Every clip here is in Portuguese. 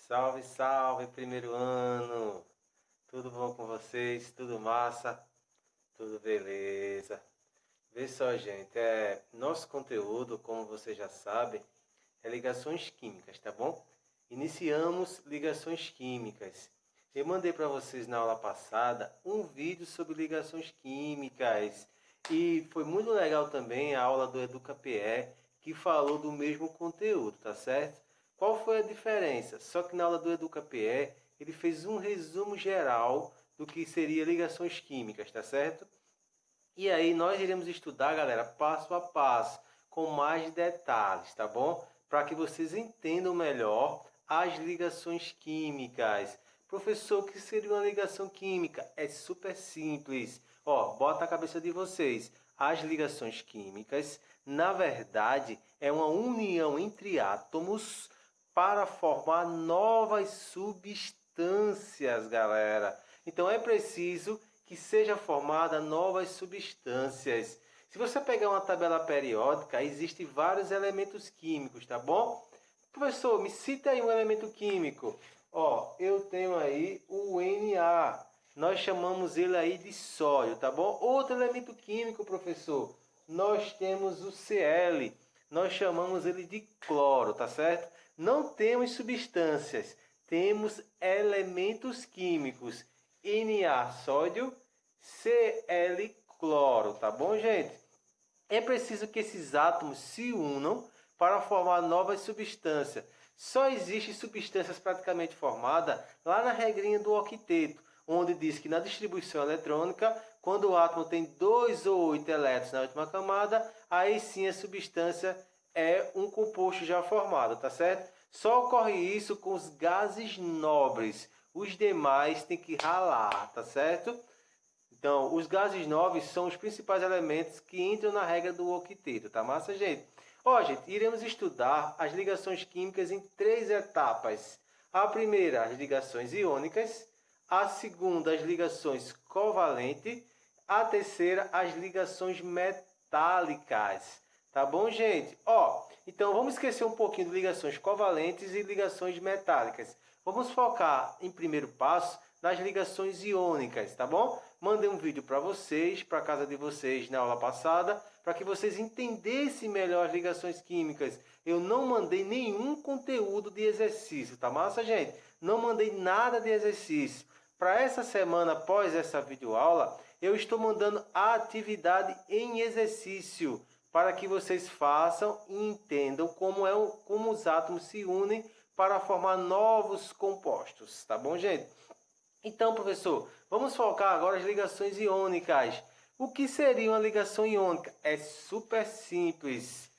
Salve, salve, primeiro ano! Tudo bom com vocês? Tudo massa? Tudo beleza? Vê só, gente, nosso conteúdo, como você já sabe, é ligações químicas, tá bom? Iniciamos ligações químicas. Eu mandei para vocês na aula passada um vídeo sobre ligações químicas e foi muito legal também a aula do EducaPE que falou do mesmo conteúdo, tá certo? Qual foi a diferença? Só que na aula do EducaPE ele fez um resumo geral do que seria ligações químicas, tá certo? E aí nós iremos estudar, galera, passo a passo, com mais detalhes, tá bom? Para que vocês entendam melhor as ligações químicas. Professor, o que seria uma ligação química? É super simples. Ó, bota na cabeça de vocês. As ligações químicas, na verdade, é uma união entre átomos para formar novas substâncias, galera. Então é preciso que seja formada novas substâncias. Se você pegar uma tabela periódica, existem vários elementos químicos, tá bom? Professor, me cita aí um elemento químico. Ó, eu tenho aí o Na. Nós chamamos ele aí de sódio, tá bom? Outro elemento químico, professor, nós temos o Cl. Nós chamamos ele de cloro, tá certo? Não temos substâncias, temos elementos químicos. Na, sódio, Cl, cloro, tá bom, gente? É preciso que esses átomos se unam para formar novas substâncias. Só existe substâncias praticamente formadas lá na regrinha do octeto, onde diz que na distribuição eletrônica, quando o átomo tem 2 ou 8 elétrons na última camada, aí sim a substância é um composto já formado, tá certo? Só ocorre isso com os gases nobres. Os demais tem que ralar, tá certo? Então, os gases nobres são os principais elementos que entram na regra do octeto, tá massa, gente? Ó, gente, iremos estudar as ligações químicas em 3 etapas. A primeira, as ligações iônicas. A segunda, as ligações covalentes. A terceira, as ligações metálicas. Tá bom, gente? Ó, então vamos esquecer um pouquinho de ligações covalentes e ligações metálicas. Vamos focar em primeiro passo nas ligações iônicas, tá bom? Mandei um vídeo para vocês, para a casa de vocês na aula passada, para que vocês entendessem melhor as ligações químicas. Eu não mandei nenhum conteúdo de exercício, tá massa, gente? Não mandei nada de exercício. Para essa semana, após essa videoaula, eu estou mandando a atividade em exercício, para que vocês façam e entendam como os átomos se unem para formar novos compostos, tá bom, gente? Então, professor, vamos focar agora as ligações iônicas. O que seria uma ligação iônica? É super simples,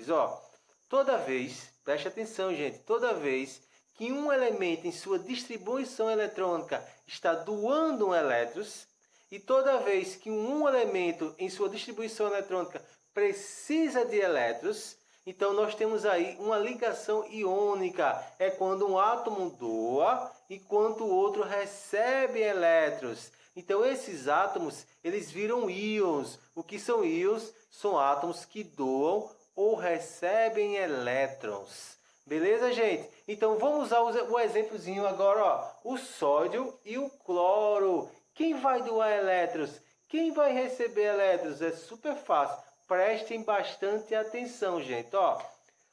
ó. Toda vez, preste atenção, gente, toda vez que um elemento em sua distribuição eletrônica está doando elétrons, e toda vez que um elemento em sua distribuição eletrônica precisa de elétrons, então nós temos aí uma ligação iônica. É quando um átomo doa enquanto o outro recebe elétrons. Então esses átomos, eles viram íons. O que são íons? São átomos que doam ou recebem elétrons. Beleza, gente? Então vamos usar o exemplozinho agora, ó. O sódio e o cloro. Quem vai doar elétrons? Quem vai receber elétrons? É super fácil. Prestem bastante atenção, gente. Ó,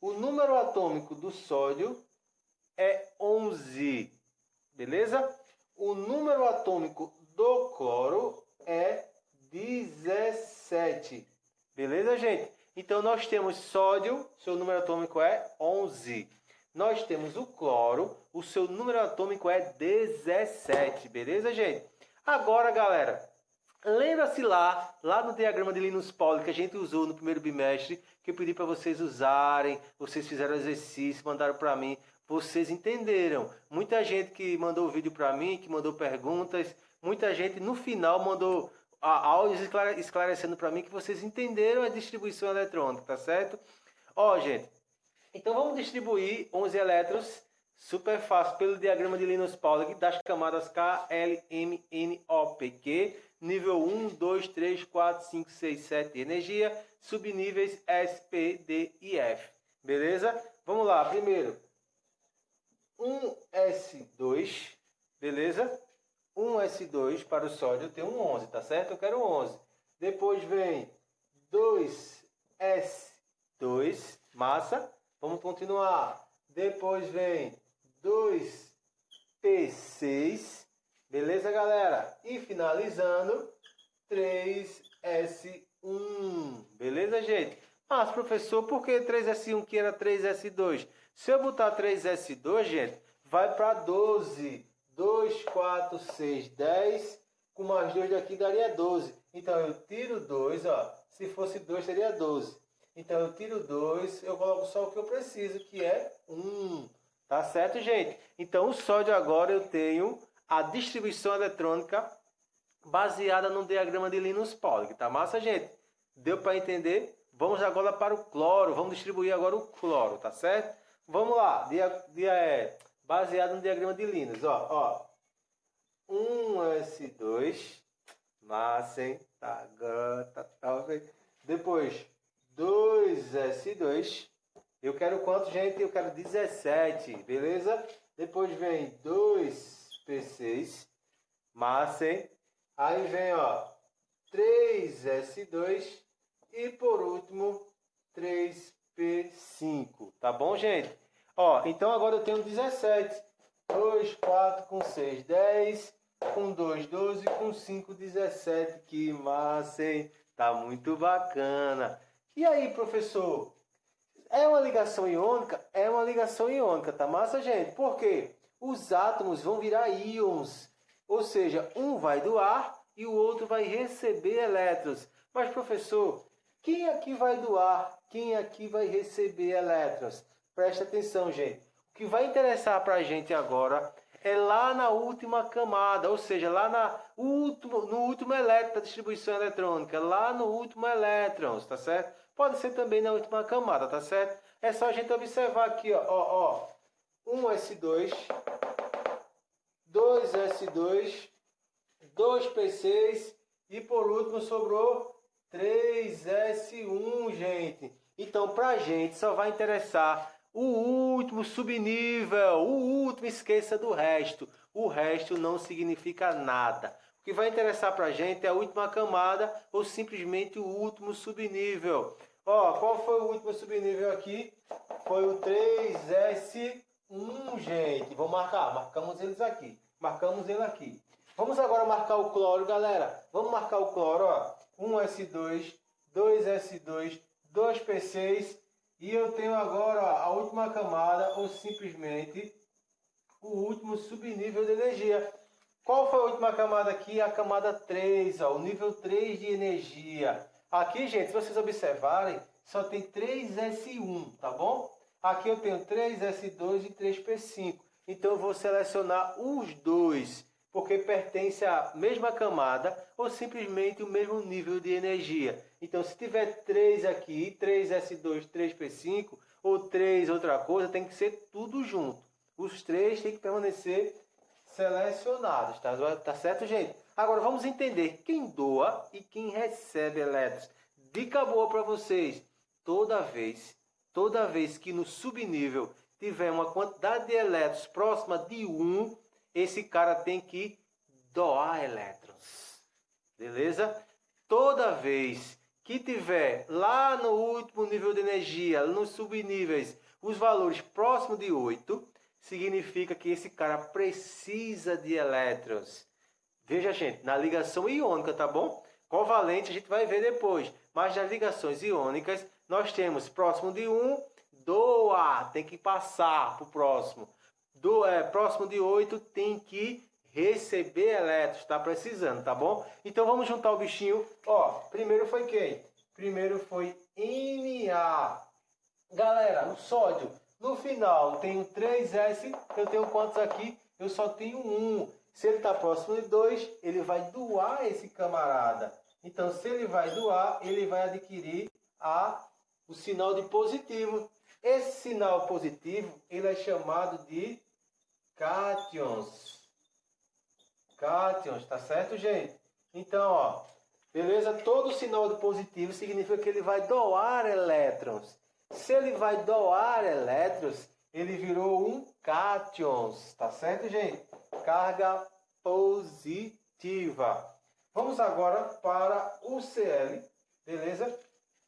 o número atômico do sódio é 11. Beleza? O número atômico do cloro é 17. Beleza, gente? Então nós temos sódio, seu número atômico é 11. Nós temos o cloro, o seu número atômico é 17. Beleza, gente? Agora, galera, lembra-se lá no diagrama de Linus Pauling que a gente usou no primeiro bimestre, que eu pedi para vocês usarem, vocês fizeram exercício, mandaram para mim, vocês entenderam. Muita gente que mandou vídeo para mim, que mandou perguntas, muita gente no final mandou áudios esclarecendo para mim que vocês entenderam a distribuição eletrônica, tá certo? Ó, gente, então vamos distribuir 11 elétrons, super fácil, pelo diagrama de Linus Pauling das camadas K, L, M, N, O, P, Q, nível 1, 2, 3, 4, 5, 6, 7 energia, subníveis S, P, D e F. Beleza? Vamos lá, primeiro. 1s2, beleza? 1s2 para o sódio, eu tenho um 11, tá certo? Eu quero 11. Depois vem 2s2, massa. Vamos continuar. Depois vem 2p6, beleza, galera? E finalizando, 3s1, beleza, gente? Mas, professor, por que 3s1 que era 3s2? Se eu botar 3s2, gente, vai para 12. 2, 4, 6, 10. Com mais 2 daqui daria 12. Então, eu tiro 2, ó. Se fosse 2, seria 12. Então, eu tiro 2, eu coloco só o que eu preciso, que é 1. Tá certo, gente? Então, o sódio agora eu tenho a distribuição eletrônica baseada no diagrama de Linus-Pauling. Tá massa, gente? Deu para entender? Vamos agora para o cloro. Vamos distribuir agora o cloro, tá certo? Vamos lá. Baseado no diagrama de Linus. Ó. 1s2. Massa, hein? Tá. Depois, 2s2. Eu quero quanto, gente? Eu quero 17, beleza? Depois vem 2p6. Massa, hein? Aí vem, ó, 3s2 e por último 3p5. Tá bom, gente? Ó, então agora eu tenho 17. 2, 4 com 6, 10. Com 2, 12. Com 5, 17. Que massa, hein? Tá muito bacana. E aí, professor? É uma ligação iônica? É uma ligação iônica, tá massa, gente? Por quê? Os átomos vão virar íons. Ou seja, um vai doar e o outro vai receber elétrons. Mas, professor, quem aqui vai doar? Quem aqui vai receber elétrons? Presta atenção, gente. O que vai interessar para a gente agora é lá na última camada, ou seja, lá no último elétron da distribuição eletrônica, lá no último elétron, tá certo? Pode ser também na última camada, tá certo? É só a gente observar aqui, ó. 1s2, 2s2, 2p6 e por último sobrou 3s1, gente. Então, pra gente só vai interessar o último subnível, o último, esqueça do resto. O resto não significa nada. O que vai interessar pra gente é a última camada ou simplesmente o último subnível. Ó, qual foi o último subnível aqui? Foi o 3s1, gente. Vamos marcar, marcamos eles aqui. Marcamos ele aqui. Vamos agora marcar o cloro, galera. Vamos marcar o cloro, ó. 1s2, 2s2, 2p6. E eu tenho agora, ó, a última camada, ou simplesmente o último subnível de energia. Qual foi a última camada aqui? A camada 3, ó, o nível 3 de energia. Aqui, gente, se vocês observarem, só tem 3s1, tá bom? Aqui eu tenho 3s2 e 3p5. Então eu vou selecionar os dois, porque pertence à mesma camada ou simplesmente o mesmo nível de energia. Então, se tiver 3 aqui, 3s2, 3p5, ou 3 outra coisa, tem que ser tudo junto. Os três têm que permanecer selecionados, tá certo, gente? Agora, vamos entender quem doa e quem recebe elétrons. Dica boa para vocês. Toda vez que no subnível tiver uma quantidade de elétrons próxima de 1, esse cara tem que doar elétrons. Beleza? Toda vez que tiver lá no último nível de energia, nos subníveis, os valores próximos de 8, significa que esse cara precisa de elétrons. Veja, gente, na ligação iônica, tá bom? Covalente a gente vai ver depois. Mas nas ligações iônicas, nós temos próximo de 1, doa, tem que passar para o próximo. Próximo de 8, tem que receber elétrons, está precisando, tá bom? Então vamos juntar o bichinho. Ó, primeiro foi quem? Primeiro foi Na. Galera, o sódio, no final, tenho 3S, eu tenho quantos aqui? Eu só tenho 1. Se ele está próximo de 2, ele vai doar esse camarada. Então, se ele vai doar, ele vai adquirir o sinal de positivo. Esse sinal positivo, ele é chamado de cátions. Cátions, tá certo, gente? Então, ó, beleza? Todo sinal de positivo significa que ele vai doar elétrons. Se ele vai doar elétrons, ele virou um cátions, tá certo, gente? Carga positiva. Vamos agora para o Cl, beleza?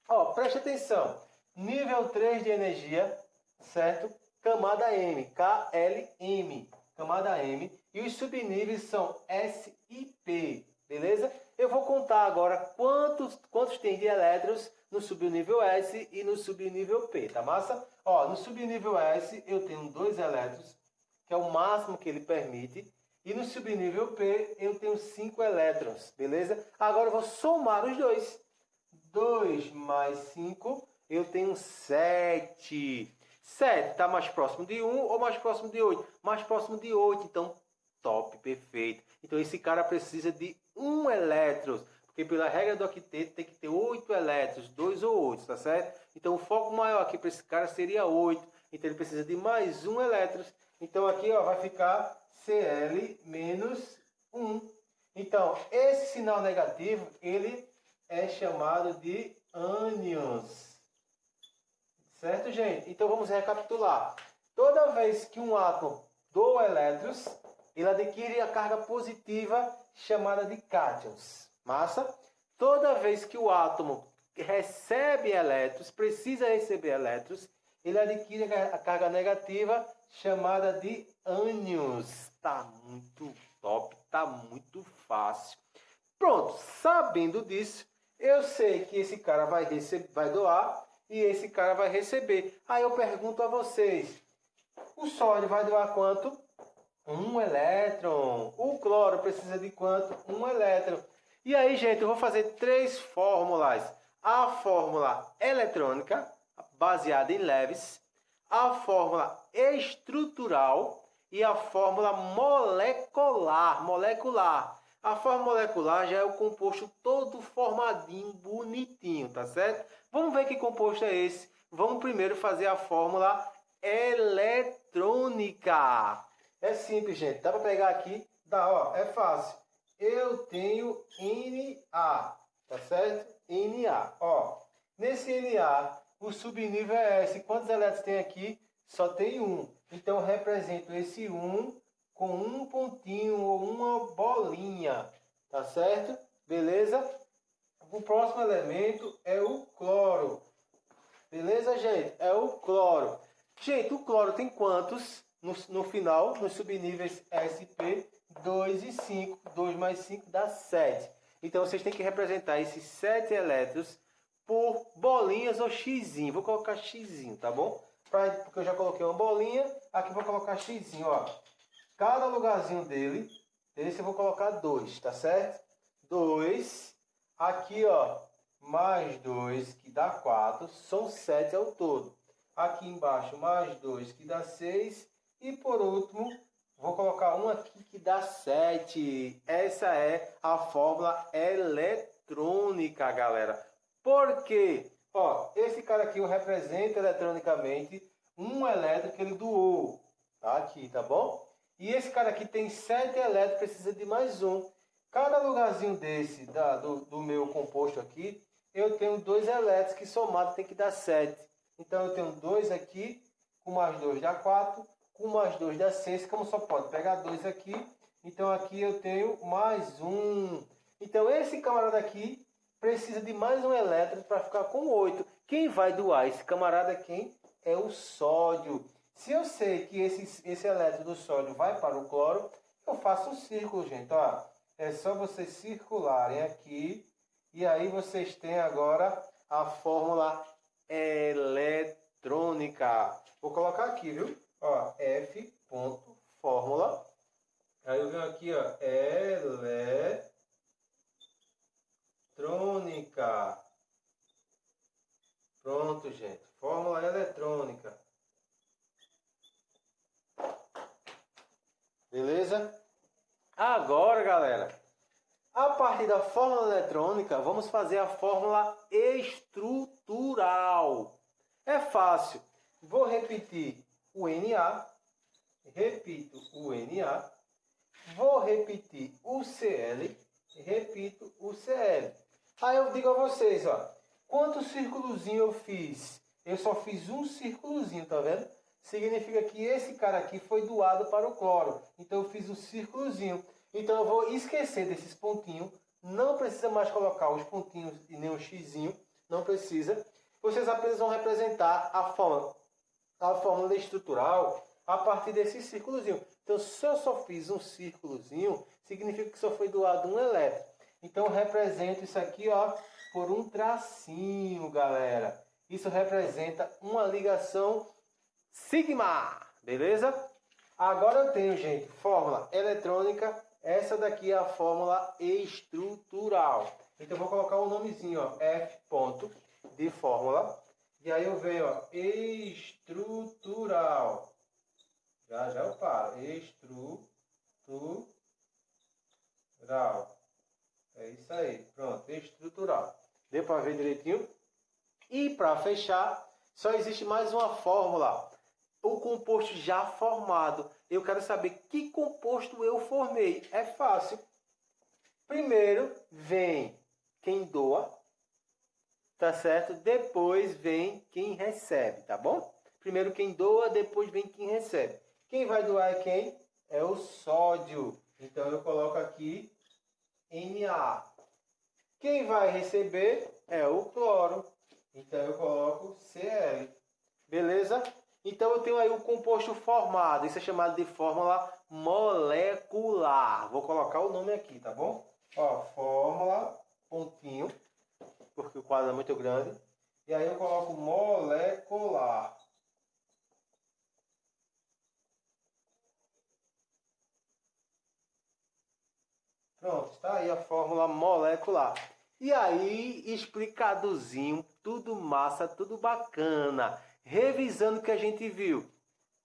Ó, preste atenção. Nível 3 de energia, certo? Camada M, KLM, camada M. E os subníveis são S e P, beleza? Eu vou contar agora quantos tem de elétrons no subnível S e no subnível P, tá massa? Ó, no subnível S eu tenho 2 elétrons, que é o máximo que ele permite. E no subnível P eu tenho 5 elétrons, beleza? Agora eu vou somar os dois. 2 mais 5, eu tenho 7. 7 está mais próximo de 1 ou mais próximo de 8? Mais próximo de 8, então top, perfeito. Então esse cara precisa de 1 elétron, porque pela regra do octeto tem que ter 8 elétrons, 2 ou 8, tá certo? Então o foco maior aqui para esse cara seria 8, então ele precisa de mais 1 elétron. Então aqui ó, vai ficar Cl menos 1. Então esse sinal negativo, ele é chamado de ânions. Certo, gente? Então vamos recapitular. Toda vez que um átomo doa elétrons, ele adquire a carga positiva chamada de cátions. Massa? Toda vez que o átomo recebe elétrons, precisa receber elétrons, ele adquire a carga negativa chamada de ânions. Tá muito top, tá muito fácil. Pronto, sabendo disso, eu sei que esse cara vai doar e esse cara vai receber. Aí eu pergunto a vocês, o sódio vai doar quanto? 1 elétron. O cloro precisa de quanto? 1 elétron. E aí, gente, eu vou fazer 3 fórmulas. A fórmula eletrônica, baseada em Lewis, a fórmula estrutural e a fórmula molecular. A fórmula molecular já é o composto todo formadinho, bonitinho, tá certo? Vamos ver que composto é esse. Vamos primeiro fazer a fórmula eletrônica. É simples, gente. Dá para pegar aqui, dá, ó, é fácil. Eu tenho Na, tá certo? Na, ó. Nesse Na, o subnível é S. Quantos elétrons tem aqui? Só tem 1. Então eu represento esse 1 com um pontinho ou uma bolinha, tá certo? Beleza? O próximo elemento é o cloro. Beleza, gente? É o cloro. Gente, o cloro tem quantos no final, nos subníveis SP? 2 e 5. 2 mais 5 dá 7. Então vocês têm que representar esses 7 elétrons por bolinhas ou xizinho. Vou colocar xizinho, tá bom? Porque eu já coloquei uma bolinha, aqui vou colocar xizinho, ó. Cada lugarzinho dele, esse eu vou colocar 2, tá certo? 2. Aqui, ó, mais 2, que dá 4. São 7 ao todo. Aqui embaixo, mais 2, que dá 6. E por último, vou colocar um aqui que dá 7. Essa é a fórmula eletrônica, galera. Por quê? Ó, esse cara aqui eu represento eletronicamente um elétron que ele doou. Tá aqui, tá bom? E esse cara aqui tem 7 elétrons, precisa de mais um. Cada lugarzinho desse, do meu composto aqui, eu tenho 2 elétrons que somado tem que dar 7. Então eu tenho 2 aqui, com mais 2 dá 4, com mais 2 dá 6, como só pode pegar 2 aqui. Então aqui eu tenho mais um. Então esse camarada aqui precisa de mais um elétron para ficar com 8. Quem vai doar esse camarada é quem? É o sódio. Se eu sei que esse elétron do sódio vai para o cloro, eu faço um círculo, gente. Ó, é só vocês circularem aqui. E aí vocês têm agora a fórmula eletrônica. Vou colocar aqui, viu? Ó, F ponto fórmula. Aí eu venho aqui, ó, eletrônica. Pronto, gente. Fórmula eletrônica. Beleza? Agora, galera, a partir da fórmula eletrônica, vamos fazer a fórmula estrutural. É fácil. Vou repetir o Na, repito o Na, vou repetir o Cl, repito o Cl. Aí eu digo a vocês, ó, quantos círculozinhos eu fiz? Eu só fiz um círculozinho, tá vendo? significa que esse cara aqui foi doado para o cloro. Então eu fiz um círculozinho. Então eu vou esquecer desses pontinhos. Não precisa mais colocar os pontinhos e nem o xizinho. Não precisa. Vocês apenas vão representar a fórmula estrutural a partir desse círculozinho. Então, se eu só fiz um círculozinho, significa que só foi doado um elétron. Então, eu represento isso aqui, ó, por um tracinho, galera. Isso representa uma ligação sigma, beleza? Agora eu tenho, gente, fórmula eletrônica. Essa daqui é a fórmula estrutural. Então, eu vou colocar um nomezinho, ó, F ponto de fórmula. E aí eu venho, ó, estrutural. Já eu paro. Estrutural. É isso aí. Pronto, estrutural. Deu para ver direitinho? E para fechar, só existe mais uma fórmula. O composto já formado. Eu quero saber que composto eu formei. É fácil. Primeiro vem quem doa, tá certo? Depois vem quem recebe, tá bom? Primeiro quem doa, depois vem quem recebe. Quem vai doar é quem? É o sódio. Então eu coloco aqui Na. Quem vai receber é o cloro. Então eu coloco Cl. Beleza? Então eu tenho aí o composto formado. Isso é chamado de fórmula molecular. Vou colocar o nome aqui, tá bom? Ó, fórmula, pontinho, porque o quadro é muito grande. E aí eu coloco molecular. Pronto, está aí a fórmula molecular. E aí, explicadozinho, tudo massa, tudo bacana. Revisando o que a gente viu.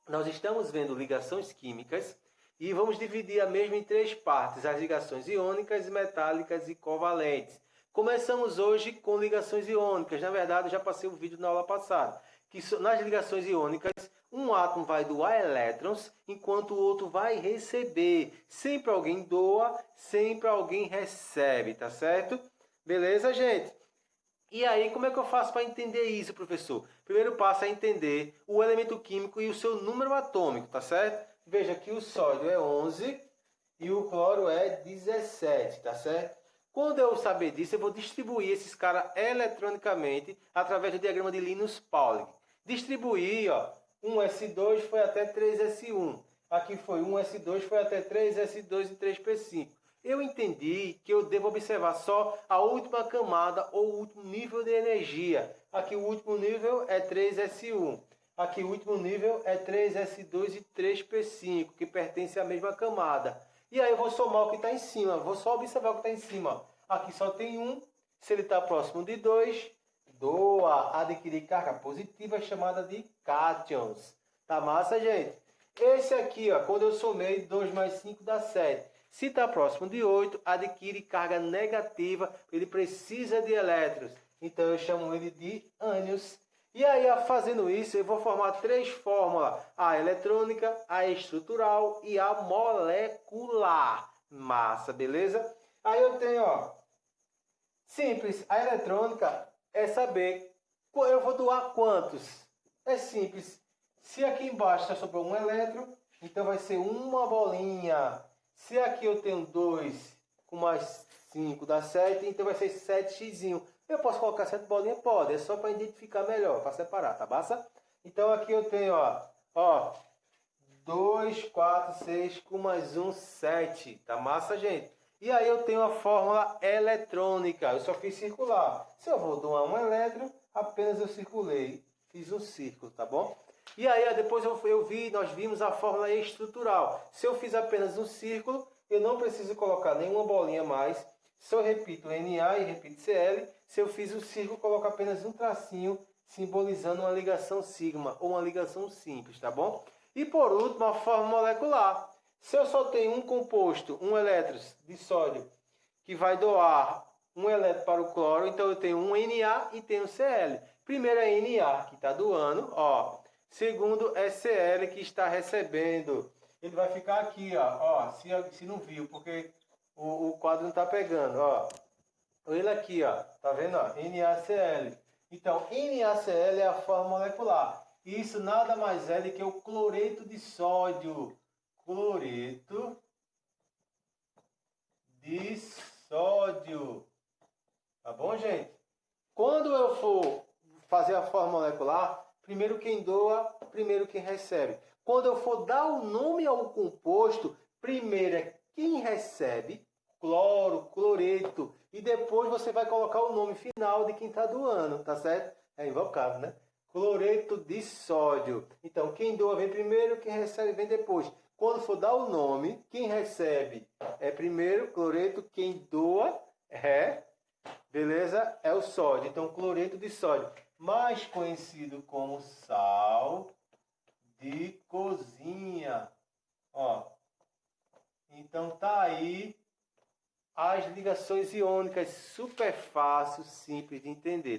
Nós estamos vendo ligações químicas e vamos dividir a mesma em três partes. As ligações iônicas, metálicas e covalentes. Começamos hoje com ligações iônicas. Na verdade, eu já passei o vídeo na aula passada. Que nas ligações iônicas, um átomo vai doar elétrons, enquanto o outro vai receber. Sempre alguém doa, sempre alguém recebe, tá certo? Beleza, gente? E aí, como é que eu faço para entender isso, professor? Primeiro passo é entender o elemento químico e o seu número atômico, tá certo? Veja que o sódio é 11 e o cloro é 17, tá certo? Quando eu saber disso, eu vou distribuir esses caras eletronicamente através do diagrama de Linus-Pauling. Distribuir, ó, 1s2 foi até 3s1. Aqui foi 1s2 foi até 3s2 e 3p5. Eu entendi que eu devo observar só a última camada ou o último nível de energia. Aqui o último nível é 3s1. Aqui o último nível é 3s2 e 3p5, que pertence à mesma camada. E aí eu vou somar o que está em cima. Vou só observar o que está em cima. Aqui só tem 1. Se ele está próximo de 2, doa, adquirir carga positiva chamada de cátions. Tá massa, gente? Esse aqui, ó, quando eu somei 2 mais 5 dá 7. Se está próximo de 8, adquire carga negativa, ele precisa de elétrons. Então eu chamo ele de ânions. E aí, fazendo isso, eu vou formar três fórmulas: a eletrônica, a estrutural e a molecular. Massa, beleza? Aí eu tenho, ó, simples, a eletrônica é saber eu vou doar quantos. É simples. Se aqui embaixo só sobrou um elétron, então vai ser uma bolinha. Se aqui eu tenho 2 com mais 5 dá 7, então vai ser 7x. Eu posso colocar 7 bolinhas? Pode, é só para identificar melhor, para separar, tá massa? Então aqui eu tenho, ó, 2, 4, 6 com mais 1, 7. Tá massa, gente? E aí eu tenho a fórmula eletrônica. Eu só fiz circular. Se eu vou doar um elétron, apenas eu circulei. Fiz um círculo, tá bom? E aí depois nós vimos a fórmula estrutural. Se eu fiz apenas um círculo, eu não preciso colocar nenhuma bolinha mais. Se eu repito Na e repito Cl, se eu fiz o círculo, coloco apenas um tracinho simbolizando uma ligação sigma ou uma ligação simples, tá bom? E por último, a fórmula molecular. Se eu só tenho um composto, um elétron de sódio, que vai doar um elétron para o cloro, então eu tenho um Na e tenho Cl. Primeiro é Na, que está doando, ó. Segundo é Cl, que está recebendo. Ele vai ficar aqui, ó, se não viu, porque o quadro não está pegando, ó. Ele aqui, ó, tá vendo, ó, NaCl. Então, NaCl é a fórmula molecular. Isso nada mais é do que o cloreto de sódio. Cloreto de sódio. Tá bom, gente? Quando eu for fazer a fórmula molecular, primeiro quem doa, primeiro quem recebe. Quando eu for dar o nome ao composto, primeiro é quem recebe, cloro, cloreto, e depois você vai colocar o nome final de quem está doando, tá certo? É invocado, né? Cloreto de sódio. Então, quem doa vem primeiro, quem recebe vem depois. Quando for dar o nome, quem recebe é primeiro, cloreto, quem doa é, beleza? É o sódio. Então, cloreto de sódio, mais conhecido como sal de cozinha. Ó, então tá aí as ligações iônicas, super fácil, simples de entender.